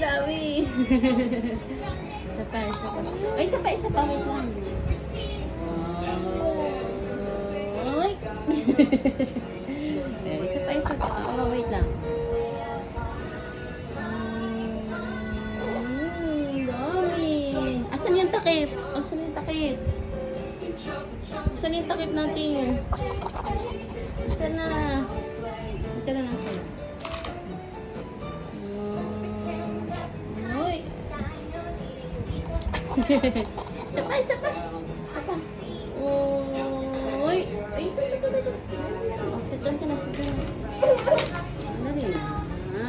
Dami. Isa pa. Ay, isa pa. Wait lang. Ay. Isa pa. Oh, wait lang. Dami. Asan yung takip? Asan yung takip natin? Asan na? Ito na natin. Isa pa. Uy. Ay, ito. Oh, sit down ka na. Ano rin? Ha?